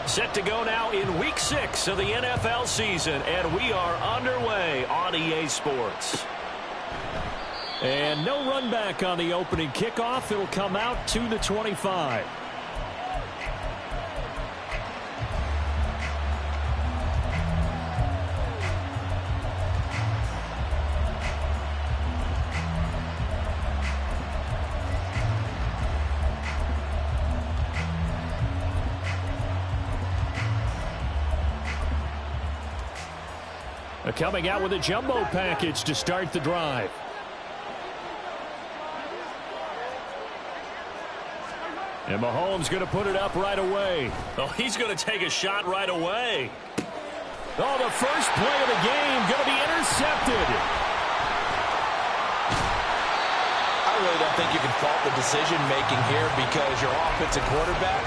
Set to go now in Week 6 of the NFL season, and we are underway on EA Sports. And no run back on the opening kickoff. It'll come out to the 25. Coming out with a jumbo package to start the drive. And Mahomes going to put it up right away. Oh, he's going to take a shot right away. Oh, the first play of the game going to be intercepted. I really don't think you can fault the decision-making here because your offensive quarterback,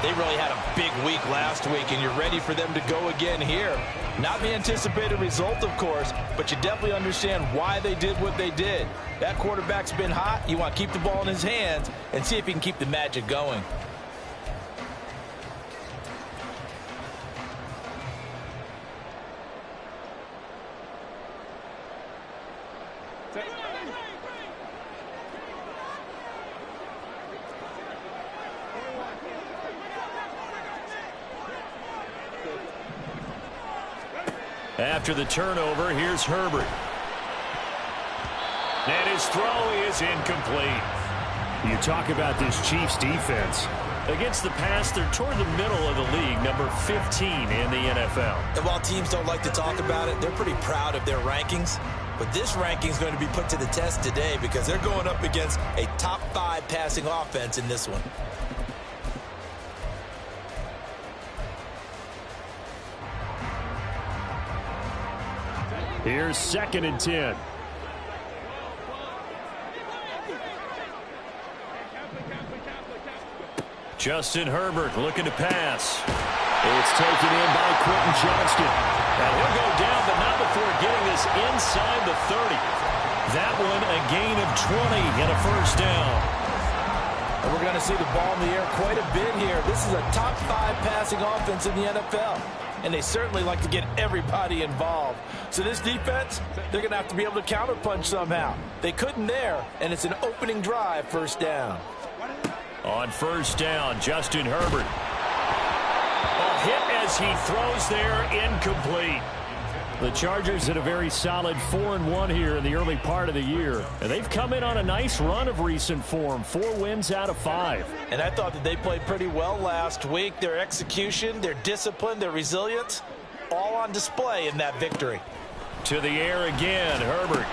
they really had a big week last week, and you're ready for them to go again here. Not the anticipated result, of course, but you definitely understand why they did what they did. That quarterback's been hot. You want to keep the ball in his hands and see if he can keep the magic going. After the turnover, here's Herbert. And his throw is incomplete. You talk about this Chiefs defense. Against the pass, they're toward the middle of the league, number 15 in the NFL. And while teams don't like to talk about it, they're pretty proud of their rankings. But this ranking is going to be put to the test today because they're going up against a top 5 passing offense in this one. Here's 2nd and 10. Justin Herbert looking to pass. It's taken in by Quentin Johnston. And he'll go down, but not before getting this inside the 30. That one a gain of 20 and a first down. And we're going to see the ball in the air quite a bit here. This is a top 5 passing offense in the NFL. And they certainly like to get everybody involved. So this defense, they're going to have to be able to counterpunch somehow. They couldn't there, and it's an opening drive, first down. On first down, Justin Herbert. A hit as he throws there, incomplete. The Chargers had a very solid 4-1 here in the early part of the year. And they've come in on a nice run of recent form. 4 wins out of 5. And I thought that they played pretty well last week. Their execution, their discipline, their resilience, all on display in that victory. To the air again, Herbert.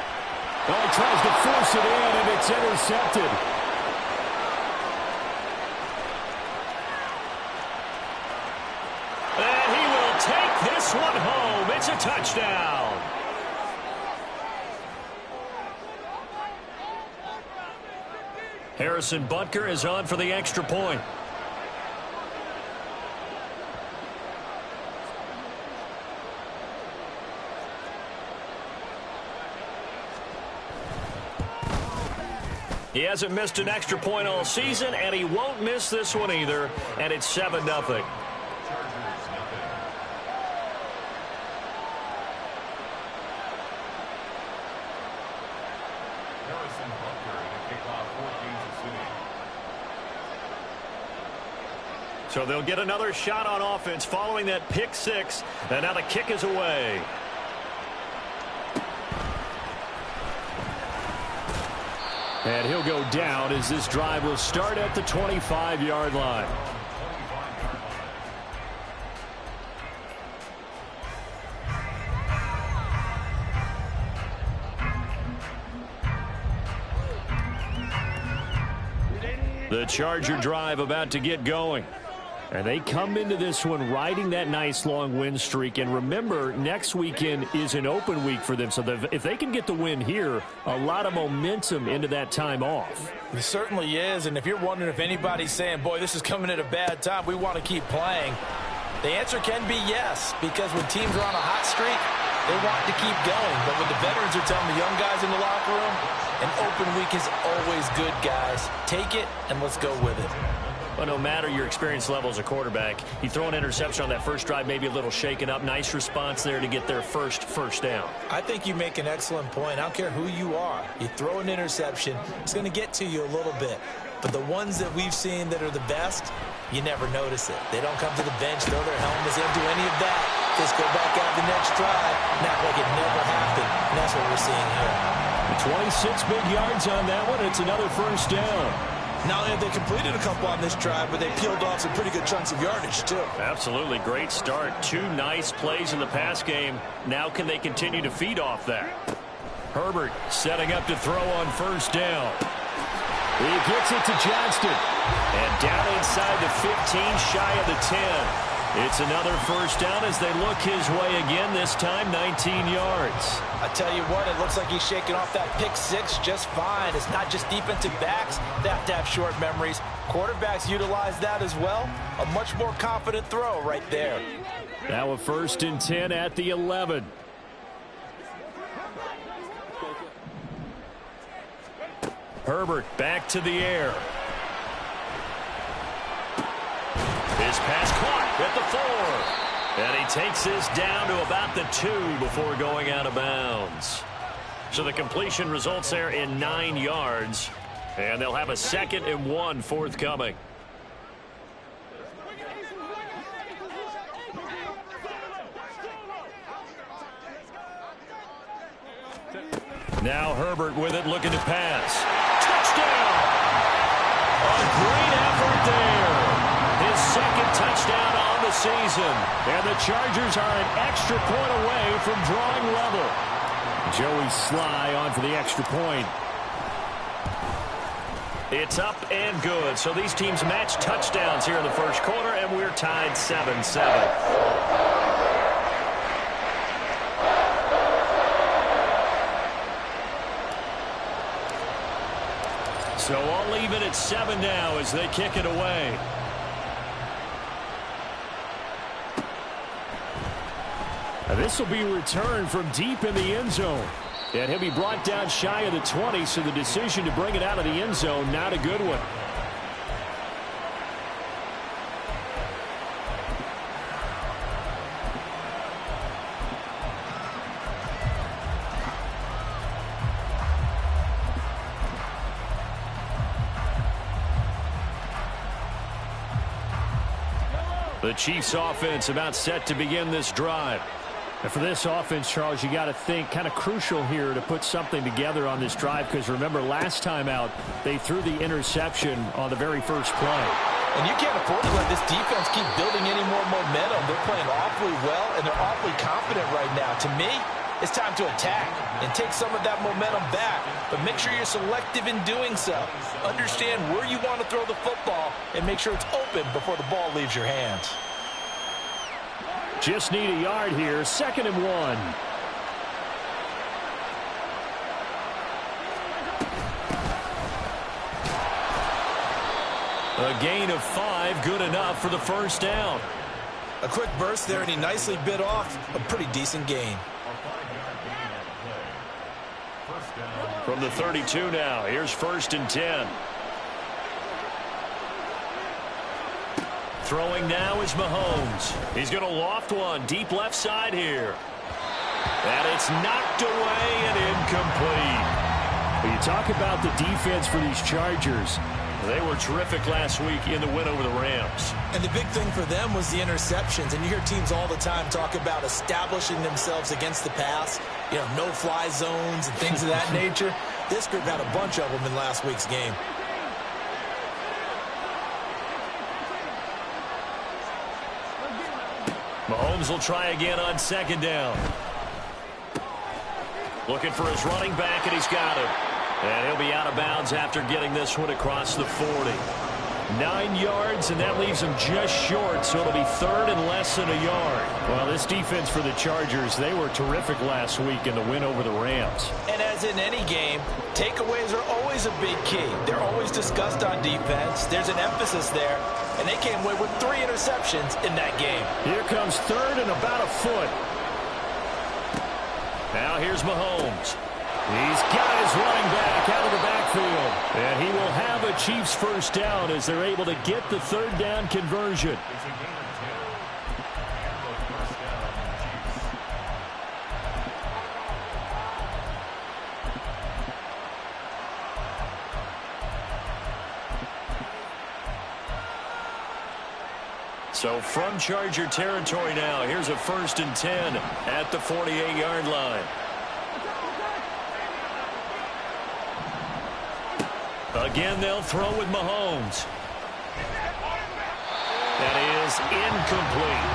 Oh, he tries to force it in, and it's intercepted. And he will take this one home. It's a touchdown. Harrison Butker is on for the extra point. He hasn't missed an extra point all season, and he won't miss this one either, and it's 7-0. So they'll get another shot on offense following that pick 6, and now the kick is away. And he'll go down as this drive will start at the 25-yard line. The Charger drive about to get going. And they come into this one riding that nice long win streak. And remember, next weekend is an open week for them. So if they can get the win here, a lot of momentum into that time off. It certainly is. And if you're wondering if anybody's saying, boy, this is coming at a bad time, we want to keep playing, the answer can be yes. Because when teams are on a hot streak, they want to keep going. But when the veterans are telling the young guys in the locker room, an open week is always good, guys. Take it and let's go with it. Well, no matter your experience level as a quarterback, you throw an interception on that first drive, maybe a little shaken up. Nice response there to get their first down. I think you make an excellent point. I don't care who you are. You throw an interception, it's going to get to you a little bit. But the ones that we've seen that are the best, you never notice it. They don't come to the bench, throw their helmets, they don't do any of that. Just go back out the next drive and act like it never happened. And that's what we're seeing here. 26 big yards on that one. It's another first down. Not only have they completed a couple on this drive, but they peeled off some pretty good chunks of yardage, too. Absolutely. Great start. 2 nice plays in the pass game. Now can they continue to feed off that? Herbert setting up to throw on first down. He gets it to Johnston. And down inside the 15, shy of the 10. It's another first down as they look his way again, this time 19 yards. I tell you what, it looks like he's shaking off that pick six just fine. It's not just defensive backs that have to have short memories. Quarterbacks utilize that as well. A much more confident throw right there. Now a 1st and 10 at the 11. Herbert back to the air. His pass caught at the 4. And he takes this down to about the 2 before going out of bounds. So the completion results there in 9 yards. And they'll have a 2nd and 1 forthcoming. Now Herbert with it, looking to pass. Touchdown! A great effort there. His 2nd touchdown on the season. And the Chargers are an extra point away from drawing level. Joey Sly on for the extra point. It's up and good. So these teams match touchdowns here in the first quarter, and we're tied 7-7. So all even at 7 now as they kick it away. This will be returned from deep in the end zone. And he'll be brought down shy of the 20, so the decision to bring it out of the end zone, not a good one. The Chiefs offense about set to begin this drive. And for this offense, Charles, you got to think kind of crucial here to put something together on this drive, because remember last time out they threw the interception on the very first play. And you can't afford to let this defense keep building any more momentum. They're playing awfully well, and they're awfully confident right now. To me, it's time to attack and take some of that momentum back, but make sure you're selective in doing so. Understand where you want to throw the football and make sure it's open before the ball leaves your hands. Just need a yard here. 2nd and 1. A gain of 5, good enough for the first down. A quick burst there, and he nicely bit off a pretty decent gain. From the 32 now, here's 1st and 10. Throwing now is Mahomes. He's going to loft one deep left side here. And it's knocked away and incomplete. When you talk about the defense for these Chargers, they were terrific last week in the win over the Rams. And the big thing for them was the interceptions. And you hear teams all the time talk about establishing themselves against the pass. You know, no-fly zones and things of that nature. This group had a bunch of them in last week's game. Mahomes will try again on 2nd down. Looking for his running back, and he's got him. And he'll be out of bounds after getting this one across the 40. 9 yards, and that leaves him just short, so it'll be 3rd and less than a yard. Well, this defense for the Chargers, they were terrific last week in the win over the Rams. And as in any game, takeaways are always a big key. They're always discussed on defense. There's an emphasis there, and they came away with 3 interceptions in that game. Here comes 3rd and about a foot. Now here's Mahomes. He's got his running back out of the backfield. And he will have a Chiefs first down as they're able to get the third down conversion. So from Charger territory now, here's a 1st and 10 at the 48-yard line. Again, they'll throw with Mahomes. That is incomplete.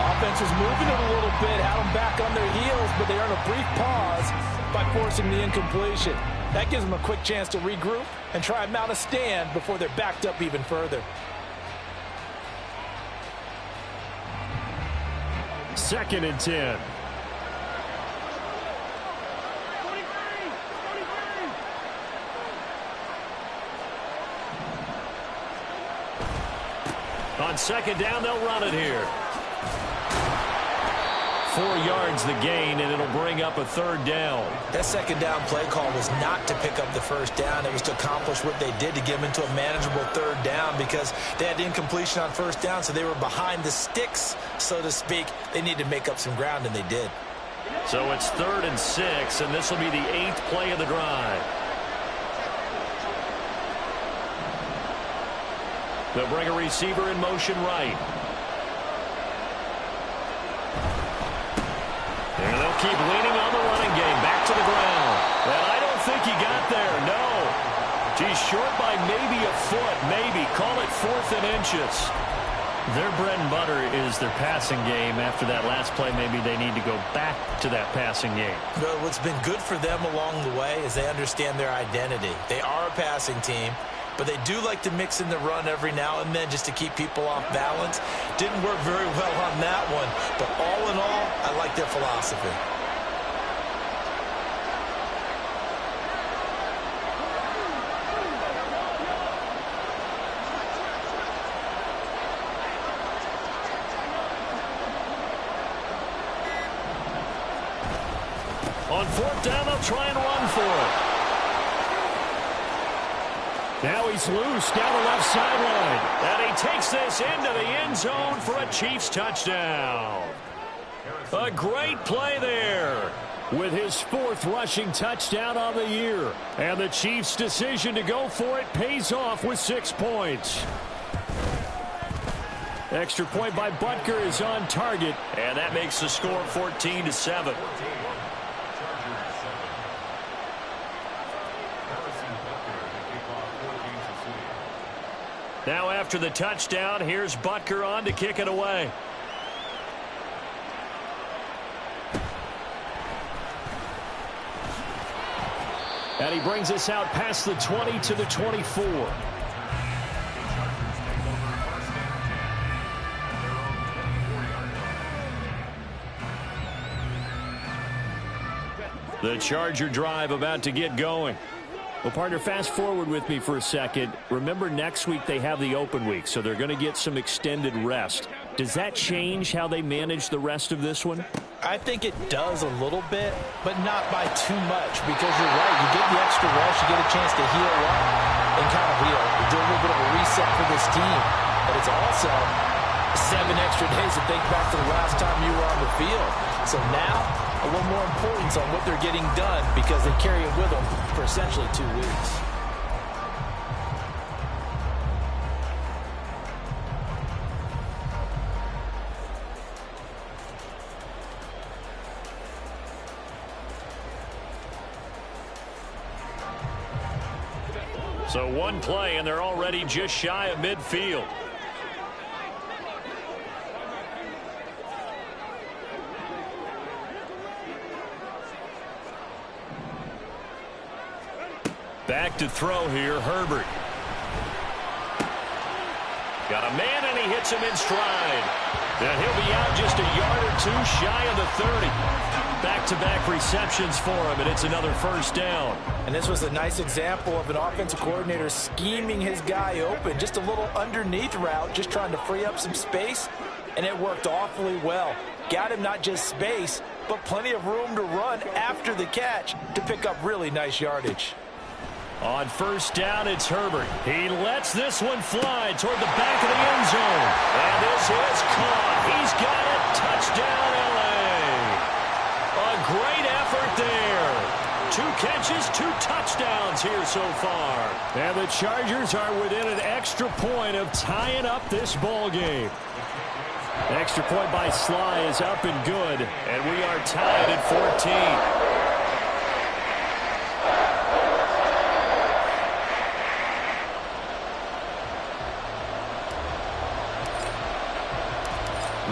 Offense was moving it a little bit, had them back on their heels, but they earned a brief pause by forcing the incompletion. That gives them a quick chance to regroup and try and mount a stand before they're backed up even further. 2nd and 10. On 2nd down, they'll run it here. 4 yards the gain, and it'll bring up a 3rd down. That 2nd down play call was not to pick up the 1st down. It was to accomplish what they did to get them into a manageable 3rd down because they had incompletion on 1st down, so they were behind the sticks, so to speak. They needed to make up some ground, and they did. So it's 3rd and 6, and this will be the 8th play of the drive. They'll bring a receiver in motion right. And they'll keep leaning on the running game. Back to the ground. And I don't think he got there. No. He's short by maybe a foot. Maybe. Call it 4th and inches. Their bread and butter is their passing game. After that last play, maybe they need to go back to that passing game. Well, what's been good for them along the way is they understand their identity. They are a passing team, but they do like to mix in the run every now and then just to keep people off balance. Didn't work very well on that one, but all in all, I like their philosophy. On 4th down, they'll try and run for it. Now he's loose down the left sideline. And he takes this into the end zone for a Chiefs touchdown. A great play there with his 4th rushing touchdown on the year. And the Chiefs' decision to go for it pays off with 6 points. Extra point by Butker is on target. And that makes the score 14-7. Now after the touchdown, here's Butker on to kick it away. And he brings us out past the 20 to the 24. The Charger drive about to get going. Well, partner, fast forward with me for a second. Remember, next week they have the open week, so they're going to get some extended rest. Does that change how they manage the rest of this one? I think it does a little bit, but not by too much, because you're right. You get the extra rest, you get a chance to heal up and kind of do a little bit of a reset for this team. But it's also 7 extra days to think back to the last time you were on the field. So now, a little more importance on what they're getting done because they carry it with them for essentially 2 weeks. So 1 play, and they're already just shy of midfield. Back to throw here, Herbert. Got a man, and he hits him in stride. And he'll be out just a yard or 2 shy of the 30. Back-to-back receptions for him, and it's another first down. And this was a nice example of an offensive coordinator scheming his guy open. Just a little underneath route, just trying to free up some space, and it worked awfully well. Got him not just space, but plenty of room to run after the catch to pick up really nice yardage. On first down, it's Herbert. He lets this one fly toward the back of the end zone. And this is caught. He's got it. Touchdown, L.A. A great effort there. 2 catches, 2 touchdowns here so far. And the Chargers are within an extra point of tying up this ball game. The extra point by Sly is up and good. And we are tied at 14.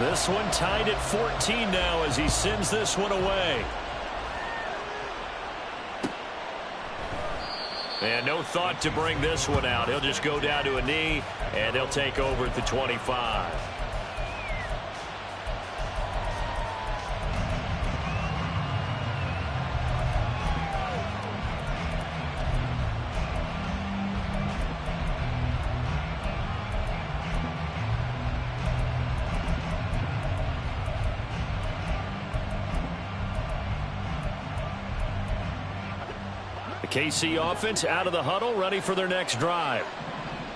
This one tied at 14 now as he sends this one away. And no thought to bring this one out. He'll just go down to a knee, and they'll take over at the 25. KC offense out of the huddle, ready for their next drive.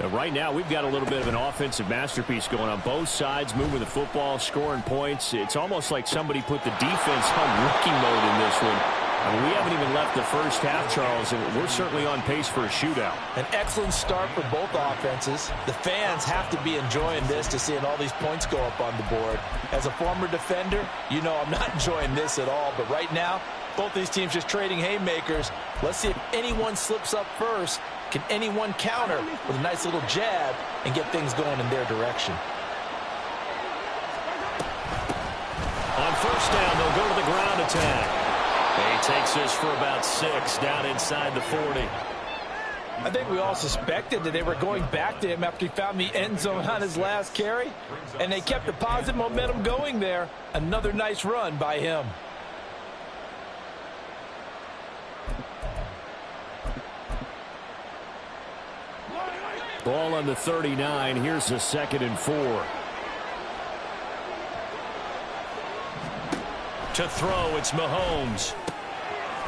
And right now, we've got a little bit of an offensive masterpiece going on both sides, moving the football, scoring points. It's almost like somebody put the defense on rookie mode in this one. I mean, we haven't even left the first half, Charles, and we're certainly on pace for a shootout. An excellent start for both offenses. The fans have to be enjoying this to seeing all these points go up on the board. As a former defender, you know I'm not enjoying this at all, but right now, both these teams just trading haymakers. Let's see if anyone slips up first. Can anyone counter with a nice little jab and get things going in their direction? On first down, they'll go to the ground attack. He takes this for about 6 down inside the 40. I think we all suspected that they were going back to him after he found the end zone on his last carry, and they kept the positive momentum going there. Another nice run by him. Ball on the 39. Here's a 2nd and 4. To throw, it's Mahomes.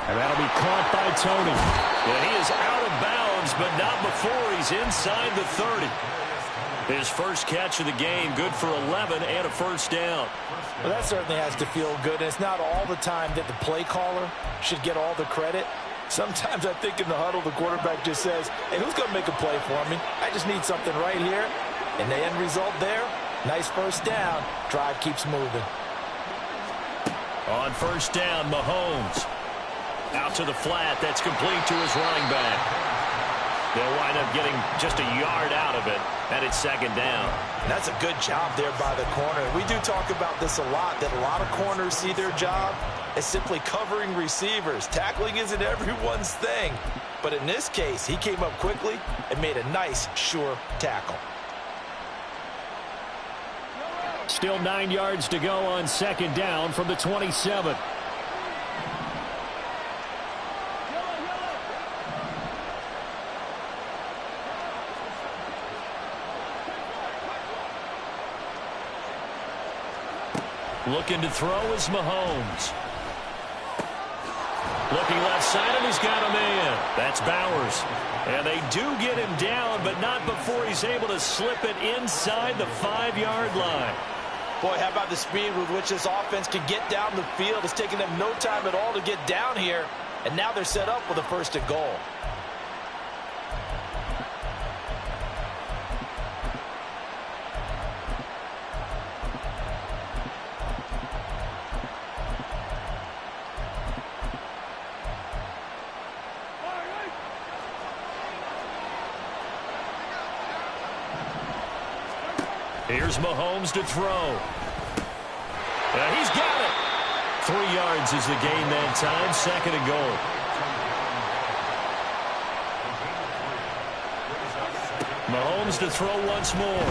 And that'll be caught by Tony. And he is out of bounds, but not before he's inside the 30. His first catch of the game, good for 11 and a first down. Well, that certainly has to feel good. And it's not all the time that the play caller should get all the credit. Sometimes I think in the huddle, the quarterback just says, hey, who's going to make a play for me? I just need something right here. And the end result there, nice first down. Drive keeps moving. On first down, Mahomes. Out to the flat. That's complete to his running back. They'll wind up getting just a yard out of it, and it's 2nd down. And that's a good job there by the corner. We do talk about this a lot, that a lot of corners see their job as simply covering receivers. Tackling isn't everyone's thing. But in this case, he came up quickly and made a nice, sure tackle. Still 9 yards to go on 2nd down from the 27. Looking to throw is Mahomes. Looking left side, and he's got him in. That's Bowers. And they do get him down, but not before he's able to slip it inside the 5-yard line. Boy, how about the speed with which this offense can get down the field? It's taken them no time at all to get down here, and now they're set up with a 1st and goal. Here's Mahomes to throw. He's got it. 3 yards is the gain that time. 2nd and goal. Mahomes to throw once more.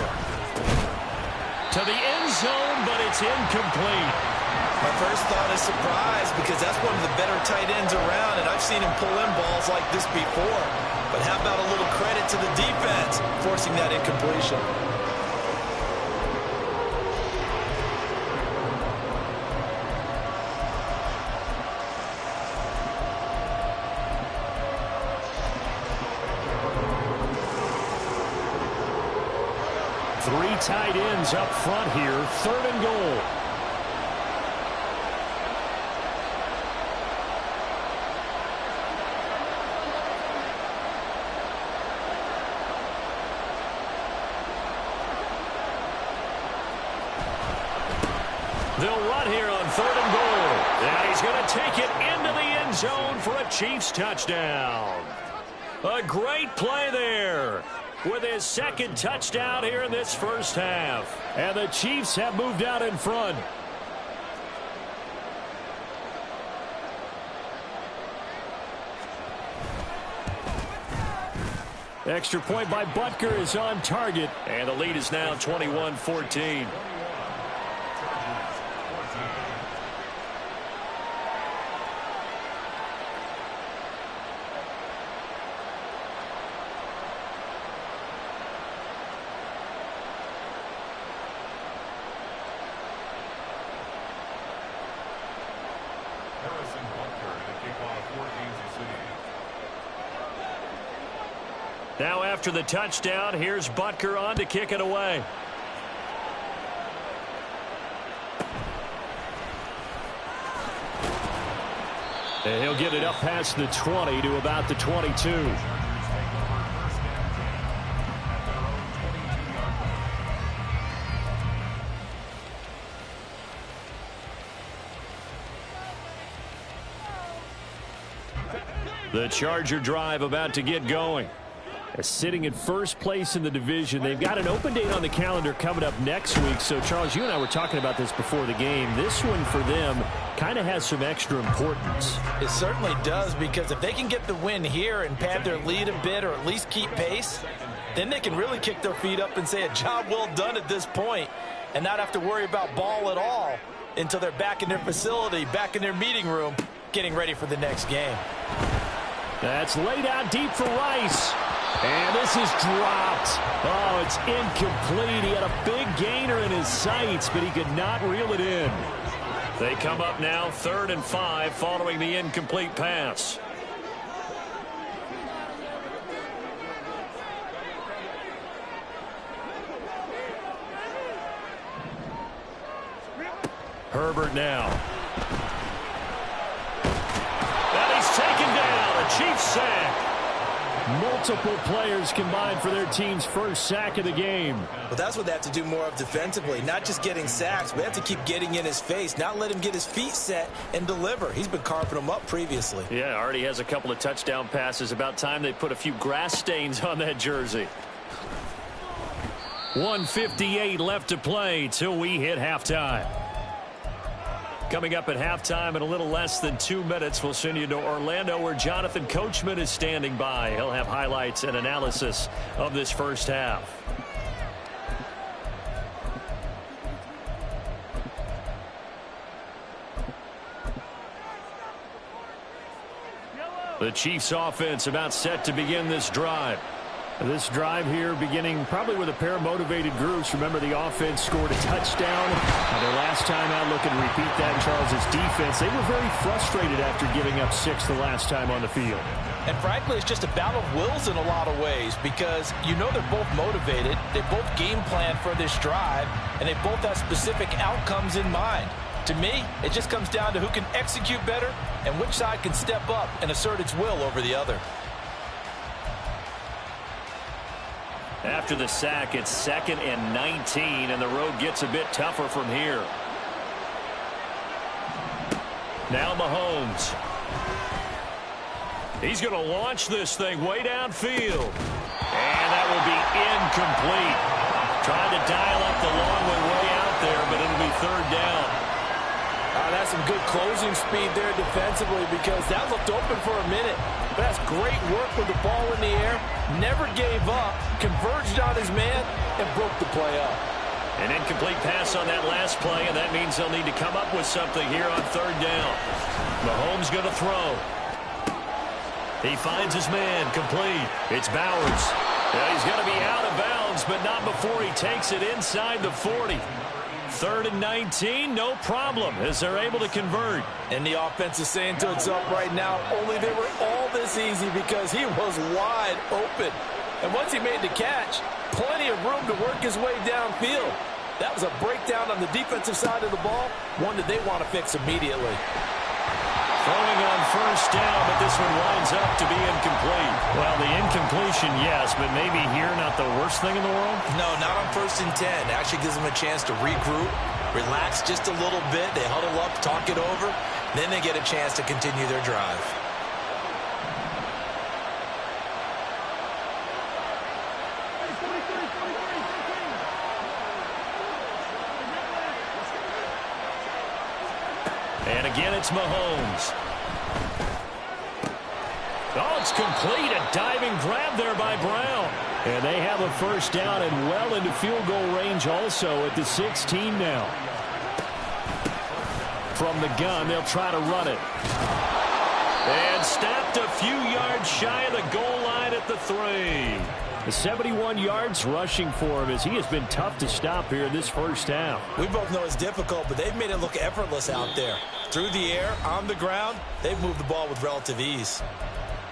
To the end zone, but it's incomplete. My first thought is surprise, because that's one of the better tight ends around, and I've seen him pull in balls like this before. But how about a little credit to the defense forcing that incompletion? Three tight ends up front here. 3rd and goal. They'll run here on 3rd and goal. And he's going to take it into the end zone for a Chiefs touchdown. A great play there with his 2nd touchdown here in this first half. And the Chiefs have moved out in front. Extra point by Butker is on target. And the lead is now 21-14. Now after the touchdown, here's Butker on to kick it away. And he'll get it up past the 20 to about the 22. The Charger drive about to get going. Sitting in first place in the division. They've got an open date on the calendar coming up next week. So, Charles, you and I were talking about this before the game. This one for them kind of has some extra importance. It certainly does, because if they can get the win here and pad their lead a bit or at least keep pace, then they can really kick their feet up and say a job well done at this point and not have to worry about ball at all until they're back in their facility, back in their meeting room, getting ready for the next game. That's laid out deep for Rice. And this is dropped. Oh, it's incomplete. He had a big gainer in his sights, but he could not reel it in. They come up now 3rd and 5 following the incomplete pass. Herbert now. And he's taken down. A Chiefs sack. Multiple players combined for their team's first sack of the game. Well, that's what they have to do more of defensively, not just getting sacks. We have to keep getting in his face, not let him get his feet set and deliver. He's been carving them up previously. Yeah, already has a couple of touchdown passes. About time they put a few grass stains on that jersey. 1:58 left to play till we hit halftime. Coming up at halftime in a little less than 2 minutes, we'll send you to Orlando where Jonathan Coachman is standing by. He'll have highlights and analysis of this first half. The Chiefs offense about set to begin this drive. This drive here beginning probably with a pair of motivated groups. Remember, the offense scored a touchdown. Their last time out, looking to repeat that in Charles' defense. They were very frustrated after giving up 6 the last time on the field. And frankly, it's just a battle of wills in a lot of ways, because you know they're both motivated. They both game plan for this drive, and they both have specific outcomes in mind. To me, it just comes down to who can execute better and which side can step up and assert its will over the other. After the sack, it's 2nd and 19, and the road gets a bit tougher from here. Now Mahomes. He's going to launch this thing way downfield. And that will be incomplete. Trying to dial up the long way out there, but it'll be 3rd down. That's some good closing speed there defensively, because that looked open for a minute. But that's great work with the ball in the air. Never gave up, converged on his man, and broke the play up. An incomplete pass on that last play, and that means they'll need to come up with something here on 3rd down. Mahomes going to throw. He finds his man, complete. It's Bowers. Yeah, he's going to be out of bounds, but not before he takes it inside the 40. 3rd and 19, no problem, as they're able to convert. And the offense is saying to itself right now, only they were all this easy because he was wide open. And once he made the catch, plenty of room to work his way downfield. That was a breakdown on the defensive side of the ball, one that they want to fix immediately. Throwing on first down, but this one winds up to be incomplete. Well, the incompletion, yes, but maybe here not the worst thing in the world? No, not on 1st and 10. It actually gives them a chance to regroup, relax just a little bit. They huddle up, talk it over. Then they get a chance to continue their drive. And again, it's Mahomes. Oh, it's complete. A diving grab there by Brown. And they have a first down and well into field goal range also at the 16 now. From the gun, they'll try to run it. And stopped a few yards shy of the goal line at the 3. The 71 yards rushing for him as he has been tough to stop here in this first half. We both know it's difficult, but they've made it look effortless out there. Through the air, on the ground, they've moved the ball with relative ease.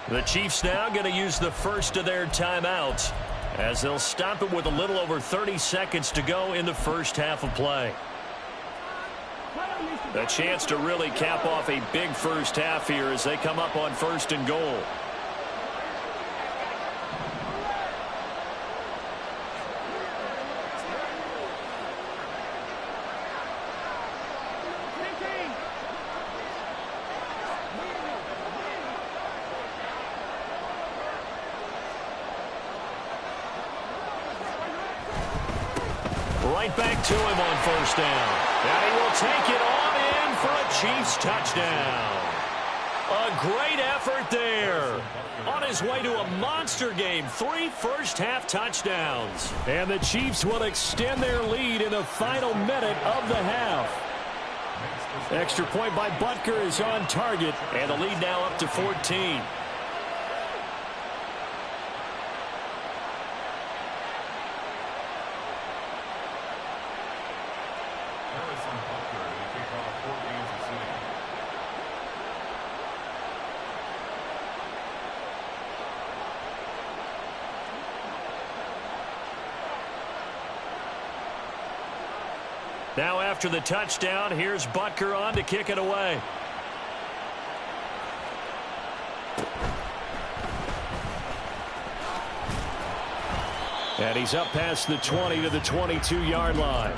The Chiefs now going to use the first of their timeouts as they'll stop it with a little over 30 seconds to go in the first half of play. A chance to really cap off a big first half here as they come up on 1st and goal. Right back to him on first down. And he will take it on in for a Chiefs touchdown. A great effort there. On his way to a monster game, 3 first-half touchdowns. And the Chiefs will extend their lead in the final minute of the half. Extra point by Butker is on target, and the lead now up to 14. Now after the touchdown, here's Butker on to kick it away. And he's up past the 20 to the 22-yard line.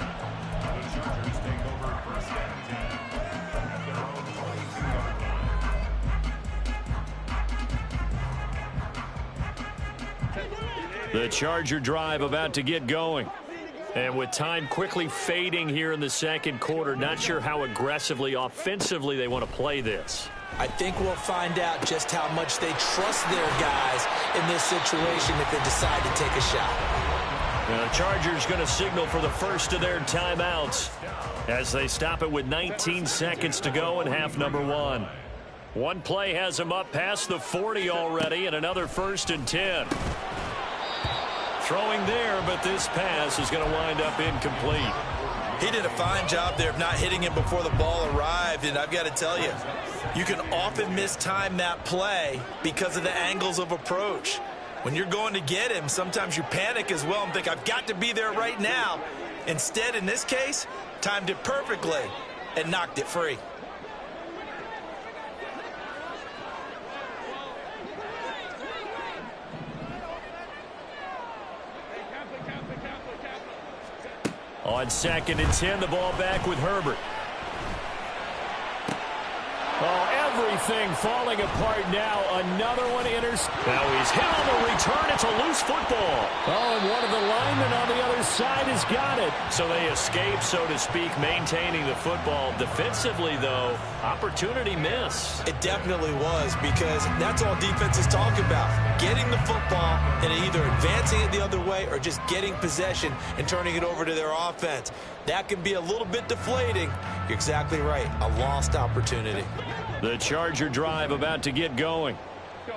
The Charger drive about to get going. And with time quickly fading here in the second quarter, not sure how aggressively, offensively they want to play this. I think we'll find out just how much they trust their guys in this situation if they decide to take a shot. The Chargers going to signal for the first of their timeouts as they stop it with 19 seconds to go in half number 1. One play has them up past the 40 already, and another 1st and 10. Throwing there, but this pass is going to wind up incomplete. He did a fine job there of not hitting him before the ball arrived, and I've got to tell you, you can often mistime that play because of the angles of approach. When you're going to get him, sometimes you panic as well and think, I've got to be there right now. Instead, in this case, timed it perfectly and knocked it free. On 2nd and 10, the ball back with Herbert. Oh, everything falling apart now. Another one enters. Now he's hit on the return. It's a loose football. Oh, and one of the linemen on the other side has got it. So they escape, so to speak, maintaining the football. Defensively, though, opportunity miss. It definitely was, because that's all defenses talk about. Getting the football and either advancing it the other way or just getting possession and turning it over to their offense. That can be a little bit deflating. You're exactly right. A lost opportunity. The Charger drive about to get going.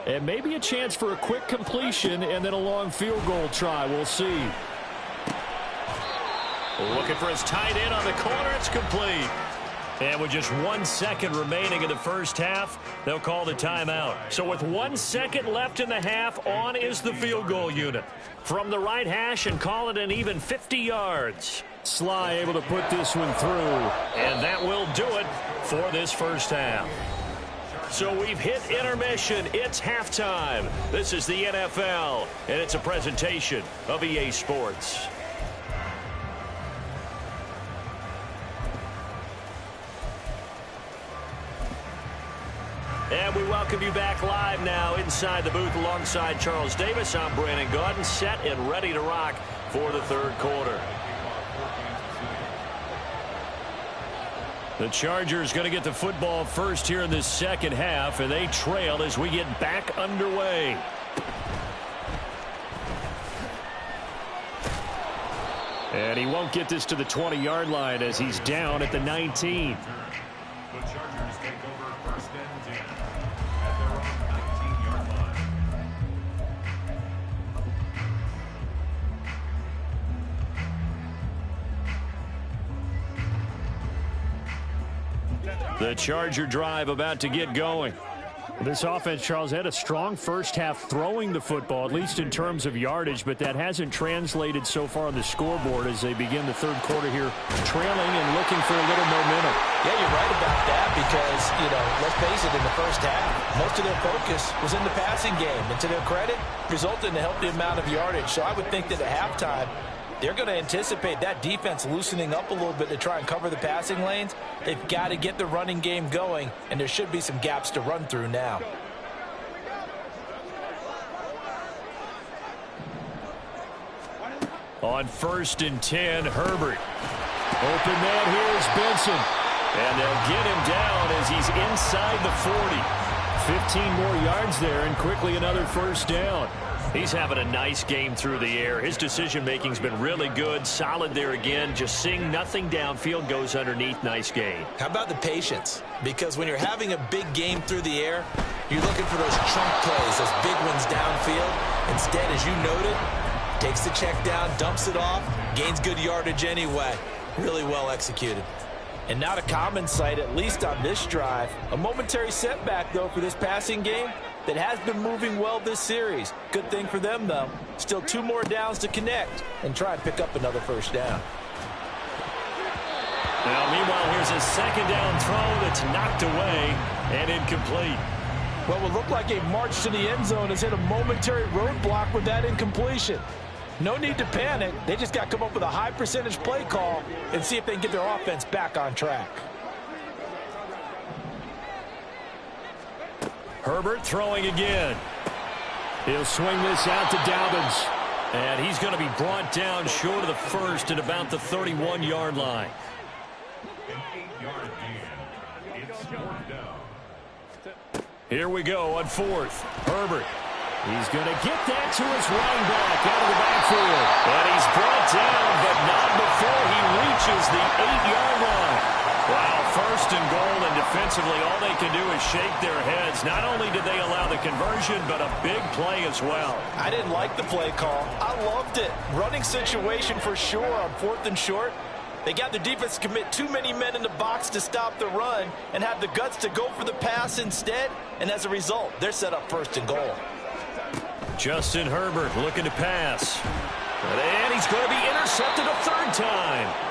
And maybe a chance for a quick completion and then a long field goal try. We'll see. Looking for his tight end on the corner. It's complete. And with just 1 second remaining in the first half, they'll call the timeout. So with 1 second left in the half, on is the field goal unit. From the right hash and call it an even 50 yards. Sly able to put this one through. And that will do it for this first half. So we've hit intermission. It's halftime. This is the NFL, and it's a presentation of EA Sports. And we welcome you back live now inside the booth alongside Charles Davis. I'm Brandon Gaudin, set and ready to rock for the third quarter. The Chargers going to get the football first here in this second half, and they trail as we get back underway. And he won't get this to the 20-yard line as he's down at the 19. The Chargers take over first and 10 at their own 19-yard line. The Charger drive about to get going. This offense, Charles, had a strong first half throwing the football, at least in terms of yardage, but that hasn't translated so far on the scoreboard as they begin the third quarter here, trailing and looking for a little momentum. Yeah, you're right about that because, let's face it, in the first half, most of their focus was in the passing game. And to their credit, resulted in a healthy amount of yardage. So I would think that at halftime, they're going to anticipate that defense loosening up a little bit to try and cover the passing lanes. They've got to get the running game going, and there should be some gaps to run through now. On 1st and 10, Herbert. Open man here is Benson. And they'll get him down as he's inside the 40. 15 more yards there, and quickly another first down. He's having a nice game through the air. His decision-making's been really good, solid there again. Just seeing nothing downfield, goes underneath. Nice gain. How about the patience? Because when you're having a big game through the air, you're looking for those chunk plays, those big ones downfield. Instead, as you noted, takes the check down, dumps it off, gains good yardage anyway. Really well executed. And not a common sight, at least on this drive. A momentary setback, though, for this passing game that has been moving well this series. Good thing for them, though. Still 2 more downs to connect and try and pick up another first down. Now, meanwhile, here's a second down throw that's knocked away and incomplete. Well, it looked like a march to the end zone has hit a momentary roadblock with that incompletion. No need to panic. They just got to come up with a high percentage play call and see if they can get their offense back on track. Herbert throwing again. He'll swing this out to Dobbins. And he's going to be brought down short of the first at about the 31-yard line. An 8-yard gain. It's 4th down. Here we go on 4th. Herbert. He's going to get that to his running back out of the backfield. And he's brought down, but not before he reaches the 8-yard line. Wow, 1st and goal, and defensively all they can do is shake their heads. Not only did they allow the conversion, but a big play as well. I didn't like the play call. I loved it. Running situation for sure on 4th and short. They got the defense to commit too many men in the box to stop the run and have the guts to go for the pass instead. And as a result, they're set up 1st and goal. Justin Herbert looking to pass. And he's going to be intercepted a 3rd time.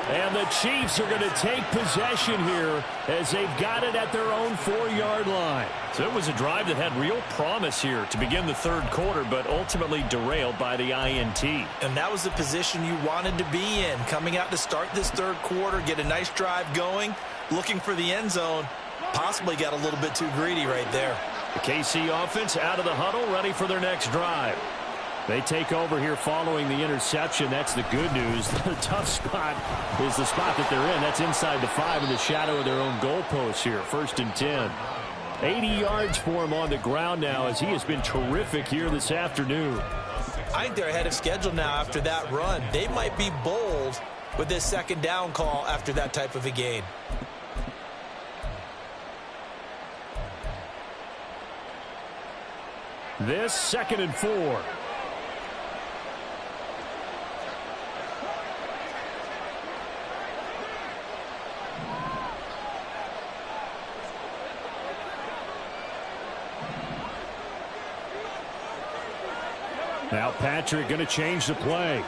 And the Chiefs are going to take possession here as they've got it at their own 4-yard line. So it was a drive that had real promise here to begin the third quarter, but ultimately derailed by the INT. And that was the position you wanted to be in. Coming out to start this third quarter, get a nice drive going, looking for the end zone. Possibly got a little bit too greedy right there. The KC offense out of the huddle, ready for their next drive. They take over here following the interception. That's the good news. The tough spot is the spot that they're in. That's inside the 5 in the shadow of their own goalpost here. 1st and 10. 80 yards for him on the ground now as he has been terrific here this afternoon. I think they're ahead of schedule now after that run. They might be bold with this 2nd down call after that type of a gain. This 2nd and 4. Now Patrick going to change the play.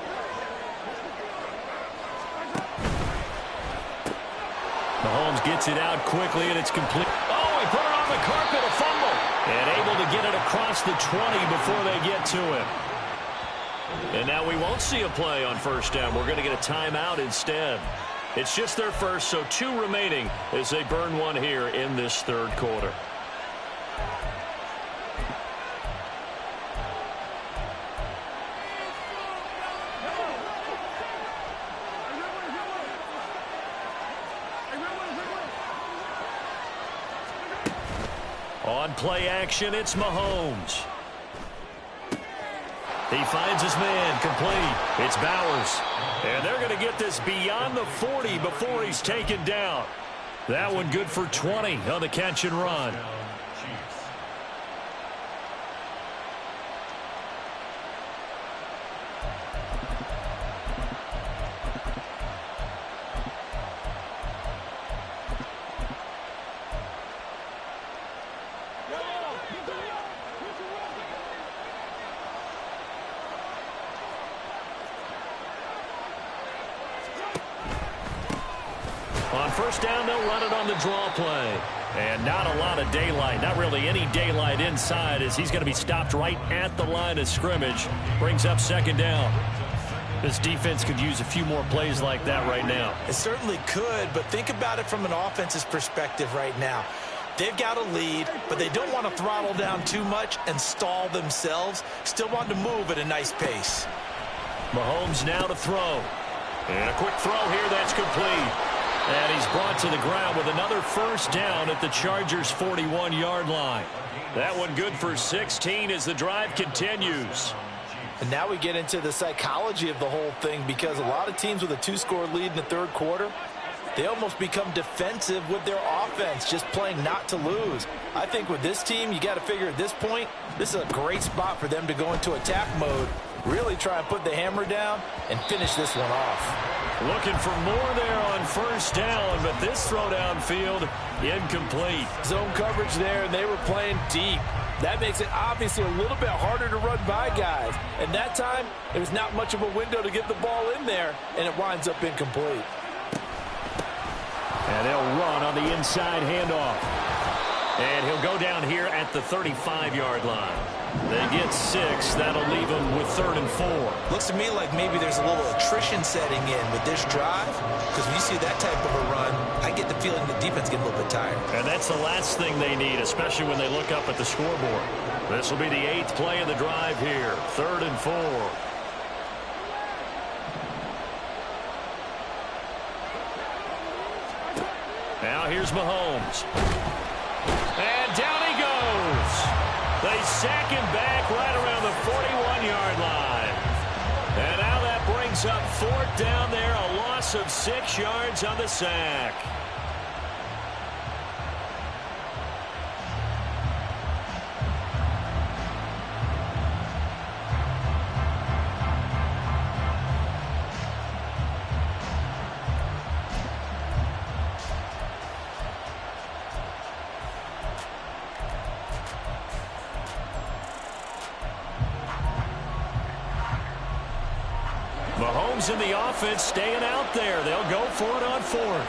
Mahomes gets it out quickly, and it's complete. Oh, he put it on the carpet, a fumble. And able to get it across the 20 before they get to him. And now we won't see a play on first down. We're going to get a timeout instead. It's just their first, so 2 remaining as they burn one here in this third quarter. On play action, it's Mahomes. He finds his man, complete. It's Bowers. And they're going to get this beyond the 40 before he's taken down. That one good for 20 on the catch and run. On first down, they'll run it on the draw play. And not a lot of daylight, not really any daylight inside, as he's going to be stopped right at the line of scrimmage. Brings up second down. This defense could use a few more plays like that right now. It certainly could, but think about it from an offense's perspective right now. They've got a lead, but they don't want to throttle down too much and stall themselves. Still want to move at a nice pace. Mahomes now to throw. And a quick throw here that's complete. And he's brought to the ground with another first down at the Chargers' 41-yard line. That one good for 16 as the drive continues. And now we get into the psychology of the whole thing, because a lot of teams with a 2-score lead in the third quarter, they almost become defensive with their offense, just playing not to lose. I think with this team, you got to figure at this point, this is a great spot for them to go into attack mode, really try and put the hammer down and finish this one off. Looking for more there on first down, but this throw downfield incomplete. Zone coverage there, and they were playing deep. That makes it obviously a little bit harder to run by guys. And that time, there was not much of a window to get the ball in there, and it winds up incomplete. And they'll run on the inside handoff. And he'll go down here at the 35-yard line. They get 6. That'll leave them with 3rd and 4. Looks to me like maybe there's a little attrition setting in with this drive, because when you see that type of a run, I get the feeling the defense getting a little bit tired. And that's the last thing they need, especially when they look up at the scoreboard. This will be the 8th play of the drive here. 3rd and 4. Now here's Mahomes. And down he goes. They sack him back right around the 41-yard line. And now that brings up 4th down there, a loss of 6 yards on the sack. Mahomes in the offense staying out there. They'll go for it on 4th.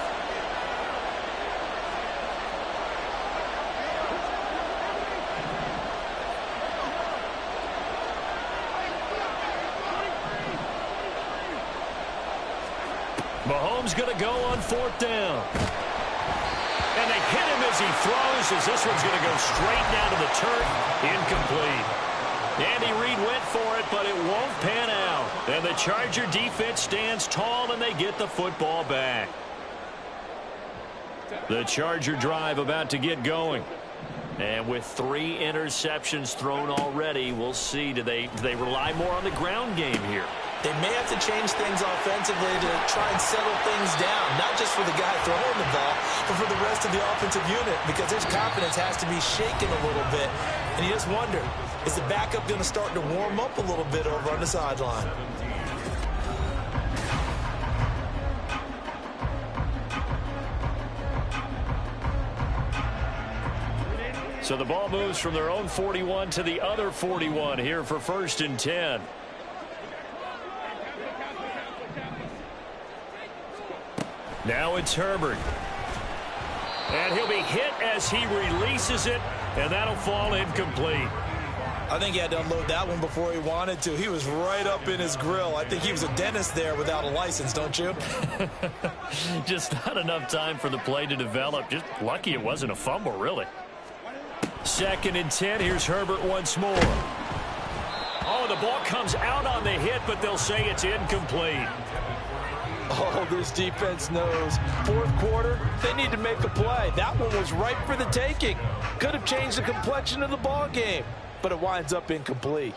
Mahomes going to go on 4th down. And they hit him as he throws, as this one's going to go straight down to the turf. Incomplete. Andy Reid went for it, but it won't pan out. And the Charger defense stands tall, and they get the football back. The Charger drive about to get going. And with 3 interceptions thrown already, we'll see. Do they rely more on the ground game here? They may have to change things offensively to try and settle things down, not just for the guy throwing the ball, but for the rest of the offensive unit, because his confidence has to be shaken a little bit. And you just wonder, is the backup going to start to warm up a little bit over on the sideline? So the ball moves from their own 41 to the other 41 here for 1st and 10. Now it's Herbert. And he'll be hit as he releases it, and that'll fall incomplete. I think he had to unload that one before he wanted to. He was right up in his grill. I think he was a dentist there without a license, don't you? Just not enough time for the play to develop. Just lucky it wasn't a fumble, really. 2nd and 10. Here's Herbert once more. Oh, the ball comes out on the hit, but they'll say it's incomplete. Oh, this defense knows. 4th quarter, they need to make a play. That one was ripe for the taking. Could have changed the complexion of the ball game, but it winds up incomplete.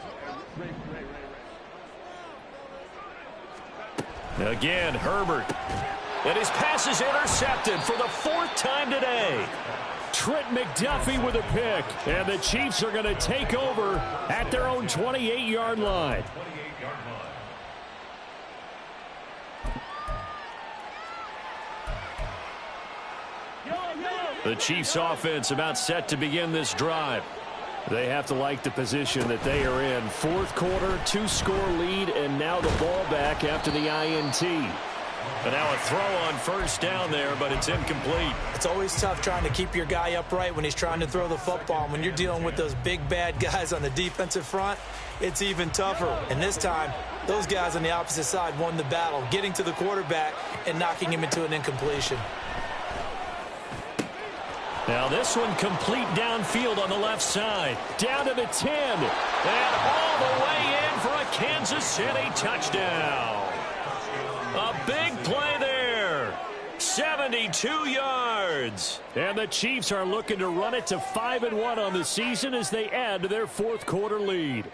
Again, Herbert. And his pass is intercepted for the 4th time today. Trent McDuffie with a pick, and the Chiefs are going to take over at their own 28-yard line. The Chiefs offense about set to begin this drive. They have to like the position that they are in. 4th quarter, 2-score lead, and now the ball back after the INT. And now a throw on 1st down there, but it's incomplete. It's always tough trying to keep your guy upright when he's trying to throw the football. When you're dealing with those big, bad guys on the defensive front, it's even tougher. And this time, those guys on the opposite side won the battle, getting to the quarterback and knocking him into an incompletion. Now this one complete downfield on the left side. Down to the 10. And all the way in for a Kansas City touchdown. A big play there. 72 yards. And the Chiefs are looking to run it to 5-1 on the season as they add to their 4th quarter lead.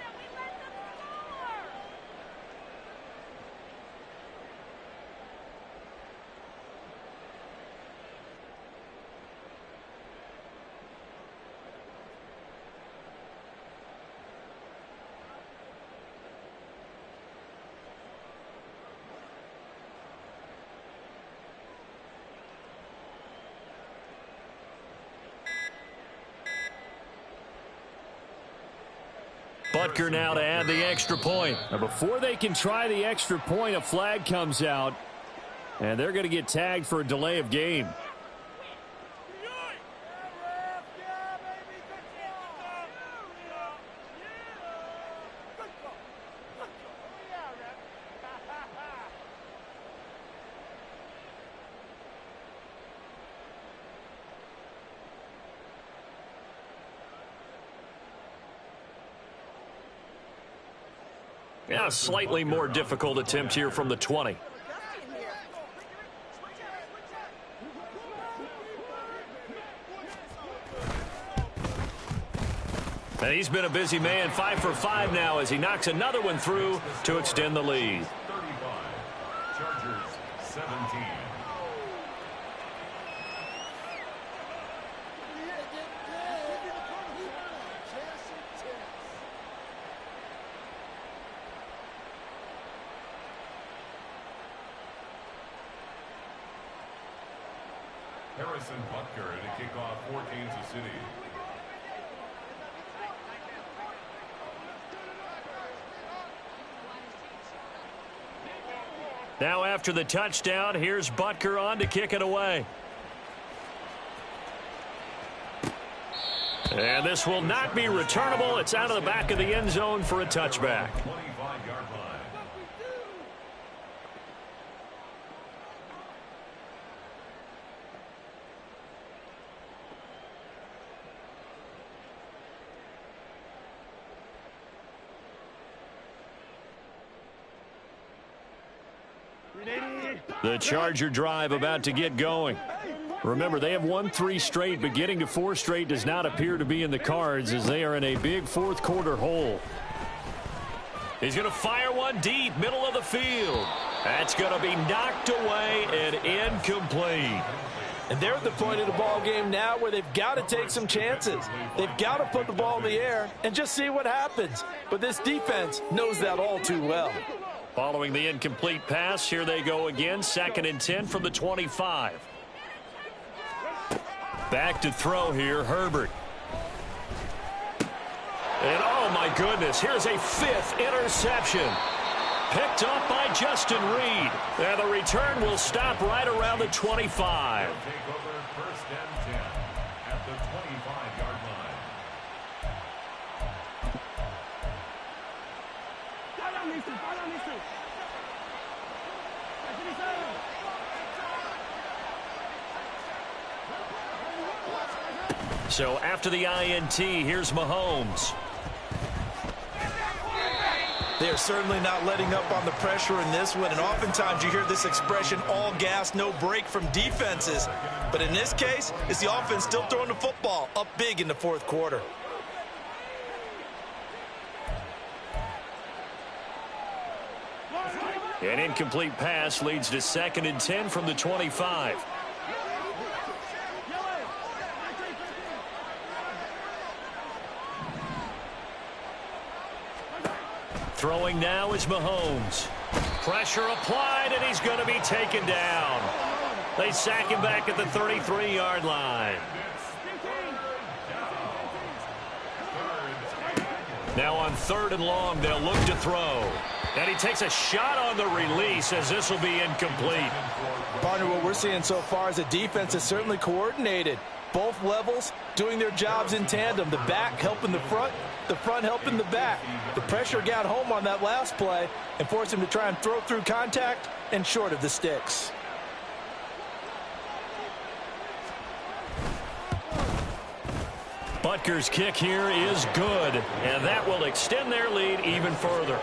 Butker now to add the extra point. Now before they can try the extra point, a flag comes out, and they're going to get tagged for a delay of game. Yeah, a slightly more difficult attempt here from the 20. And he's been a busy man, 5 for 5 now as he knocks another one through to extend the lead. 35. Chargers 17. Harrison Butker to kick off for Kansas City. Now after the touchdown, here's Butker on to kick it away. And this will not be returnable. It's out of the back of the end zone for a touchback. 25-yard line. The Charger drive about to get going. Remember, they have won 3 straight, but getting to 4 straight does not appear to be in the cards as they are in a big 4th quarter hole. He's going to fire one deep, middle of the field. That's going to be knocked away and incomplete. And they're at the point of the ball game now where they've got to take some chances. They've got to put the ball in the air and just see what happens. But this defense knows that all too well. Following the incomplete pass, here they go again. 2nd and 10 from the 25. Back to throw here, Herbert. And oh my goodness, here's a 5th interception. Picked up by Justin Reed. And the return will stop right around the 25. Take over first and 10 at the 25-yard line. So after the INT, here's Mahomes. They're certainly not letting up on the pressure in this one, and oftentimes you hear this expression, all gas, no break from defenses. But in this case, it's the offense still throwing the football up big in the fourth quarter. An incomplete pass leads to 2nd and 10 from the 25. Throwing now is Mahomes. Pressure applied, and he's going to be taken down. They sack him back at the 33-yard line. Now on 3rd and long, they'll look to throw. And he takes a shot on the release as this will be incomplete. Partner, what we're seeing so far is the defense is certainly coordinated. Both levels doing their jobs in tandem. The back helping the front helping the back. The pressure got home on that last play and forced him to try and throw through contact and short of the sticks. Butker's kick here is good, and that will extend their lead even further.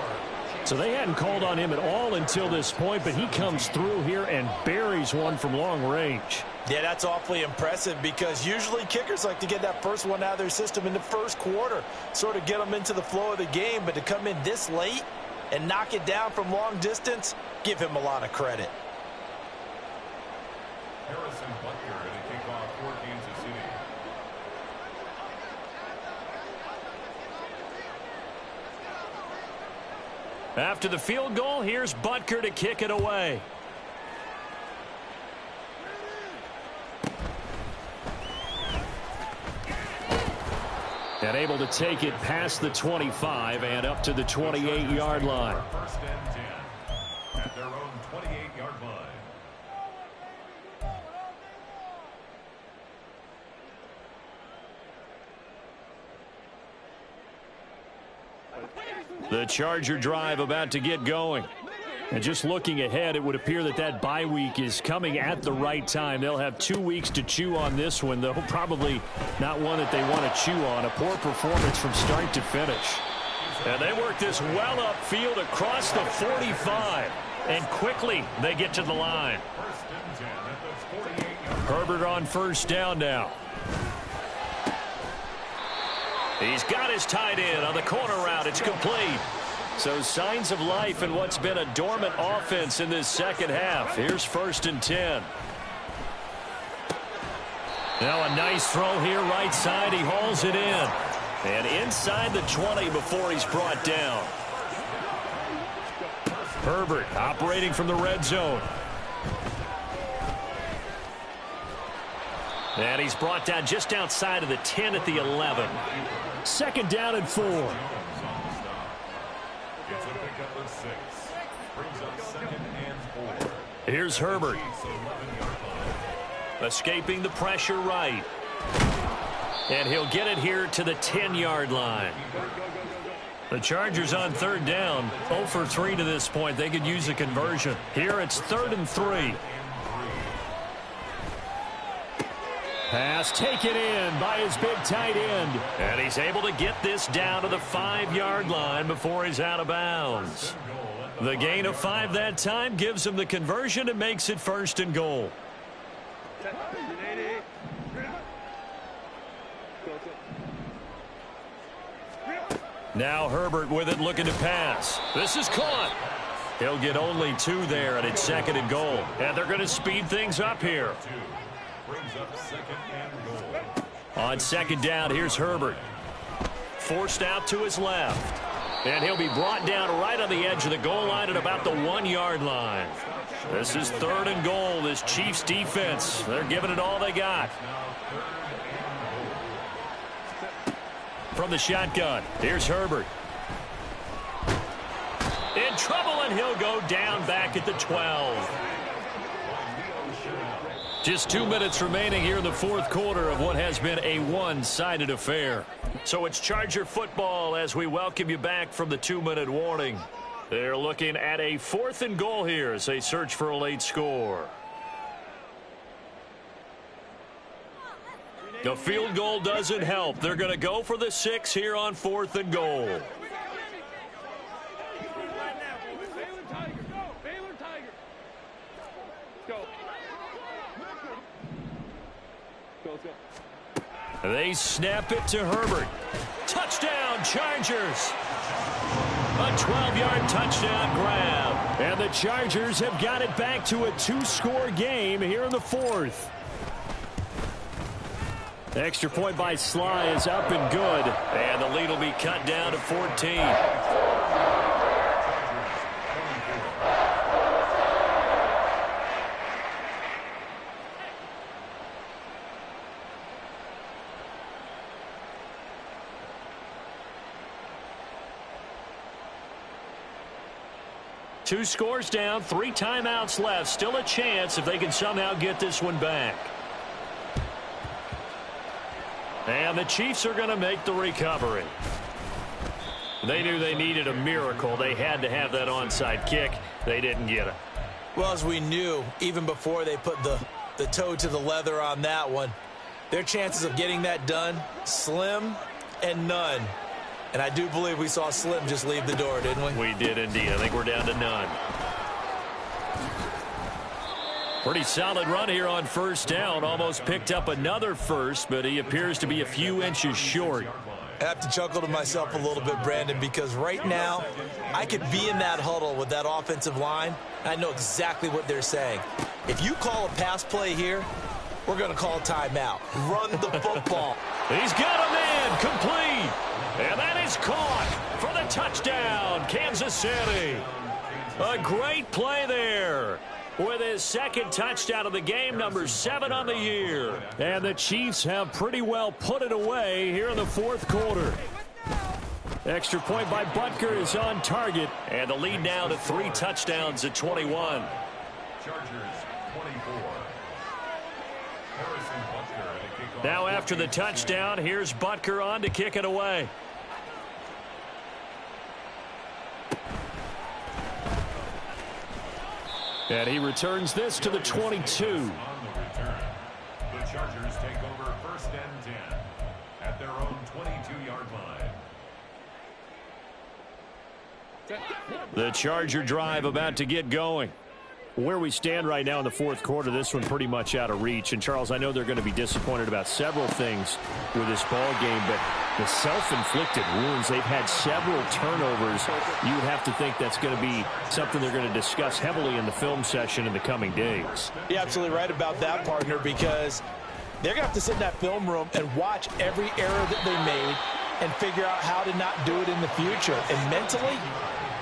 So they hadn't called on him at all until this point, but he comes through here and buries one from long range. Yeah, that's awfully impressive because usually kickers like to get that first one out of their system in the first quarter, sort of get them into the flow of the game, but to come in this late and knock it down from long distance, give him a lot of credit. Harrison Butker to kick off for Kansas City. After the field goal, here's Butker to kick it away. And able to take it past the 25 and up to the 28-yard line. First and 10 at their own 28-yard line. The Charger drive about to get going. And just looking ahead, it would appear that that bye week is coming at the right time. They'll have 2 weeks to chew on this one, though probably not one that they want to chew on. A poor performance from start to finish. And they work this well upfield across the 45. And quickly they get to the line. First and 10 at the 48-yard line. Herbert on first down now. He's got his tight end on the corner route. It's complete. So signs of life in what's been a dormant offense in this second half. Here's first and 10. Now a nice throw here right side. He hauls it in. And inside the 20 before he's brought down. Herbert operating from the red zone. And he's brought down just outside of the 10 at the 11. Second down and 4. Gets a pickup of 6. Brings up 2nd and 4. Here's Herbert. 11-yard line. Escaping the pressure right. And he'll get it here to the 10-yard line. The Chargers on third down. 0 for 3 to this point. They could use a conversion. Here it's 3rd and 3. Pass taken in by his big tight end. And he's able to get this down to the 5-yard line before he's out of bounds. The gain of 5 that time gives him the conversion and makes it 1st and goal. Now Herbert with it, looking to pass. This is caught. He'll get only 2 there, and it's 2nd and goal. And they're going to speed things up here. Brings up 2nd and goal. On second down, here's Herbert. Forced out to his left. And he'll be brought down right on the edge of the goal line at about the 1-yard line. This is 3rd and goal. This Chiefs defense, they're giving it all they got. From the shotgun, here's Herbert. In trouble, and he'll go down back at the 12. Just 2 minutes remaining here in the fourth quarter of what has been a one-sided affair. So it's Charger football as we welcome you back from the 2-minute warning. They're looking at a 4th and goal here as they search for a late score. The field goal doesn't help. They're going to go for the 6 here on 4th and goal. They snap it to Herbert. Touchdown, Chargers. A 12-yard touchdown grab. And the Chargers have got it back to a 2-score game here in the 4th. The extra point by Sly is up and good. And the lead will be cut down to 14. Two scores down, 3 timeouts left. Still a chance if they can somehow get this one back. And the Chiefs are going to make the recovery. They knew they needed a miracle. They had to have that onside kick. They didn't get it. Well, as we knew, even before they put the toe to the leather on that one, their chances of getting that done, slim and none. And I do believe we saw Slim just leave the door, didn't we? We did indeed. I think we're down to none. Pretty solid run here on first down. Almost picked up another first, but he appears to be a few inches short. I have to chuckle to myself a little bit, Brandon, because right now I could be in that huddle with that offensive line. And I know exactly what they're saying. If you call a pass play here, we're going to call timeout. Run the football. He's got a man complete. And that is caught for the touchdown, Kansas City. A great play there with his second touchdown of the game, number 7 on the year. And the Chiefs have pretty well put it away here in the fourth quarter. Extra point by Butker is on target. And the lead now to 3 touchdowns at 21. Chargers 24. Harrison Butker at a kickoff. Now after the touchdown, here's Butker on to kick it away. And he returns this to the 22. On the return, the Chargers take over 1st and 10 at their own 22-yard line. The Charger drive about to get going. Where we stand right now in the fourth quarter, this one pretty much out of reach. And, Charles, I know they're going to be disappointed about several things with this ball game, but the self-inflicted wounds, they've had several turnovers. You would have to think that's going to be something they're going to discuss heavily in the film session in the coming days. You're absolutely right about that, partner, because they're going to have to sit in that film room and watch every error that they made and figure out how to not do it in the future. And mentally,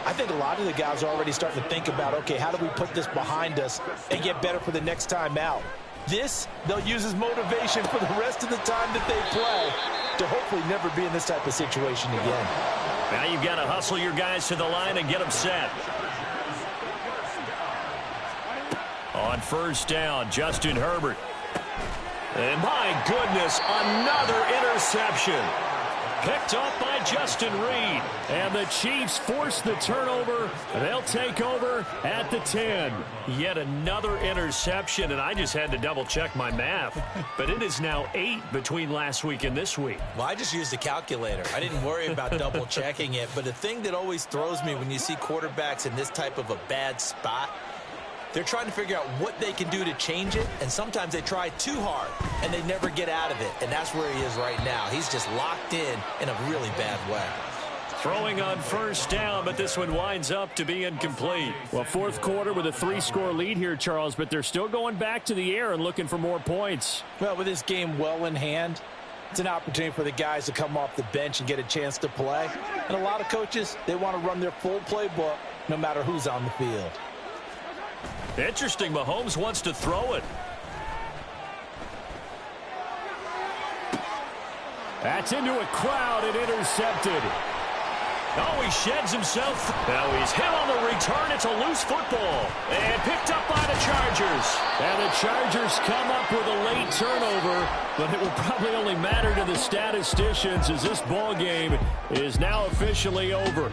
I think a lot of the guys are already starting to think about, okay, how do we put this behind us and get better for the next time out? This, they'll use as motivation for the rest of the time that they play to hopefully never be in this type of situation again. Now you've got to hustle your guys to the line and get them set. On first down, Justin Herbert. And my goodness, another interception. Picked off by Justin Reed. And the Chiefs force the turnover. They'll take over at the 10. Yet another interception, and I just had to double-check my math. But it is now 8 between last week and this week. Well, I just used a calculator. I didn't worry about double-checking it. But the thing that always throws me when you see quarterbacks in this type of a bad spot, they're trying to figure out what they can do to change it, and sometimes they try too hard, and they never get out of it, and that's where he is right now. He's just locked in a really bad way. Throwing on first down, but this one winds up to be incomplete. Well, fourth quarter with a 3-score lead here, Charles, but they're still going back to the air and looking for more points. Well, with this game well in hand, it's an opportunity for the guys to come off the bench and get a chance to play. And a lot of coaches, they want to run their full playbook no matter who's on the field. Interesting, Mahomes wants to throw it. That's into a crowd and intercepted. Oh, he sheds himself. Now he's hit on the return. It's a loose football. And picked up by the Chargers. And the Chargers come up with a late turnover, but it will probably only matter to the statisticians as this ball game is now officially over.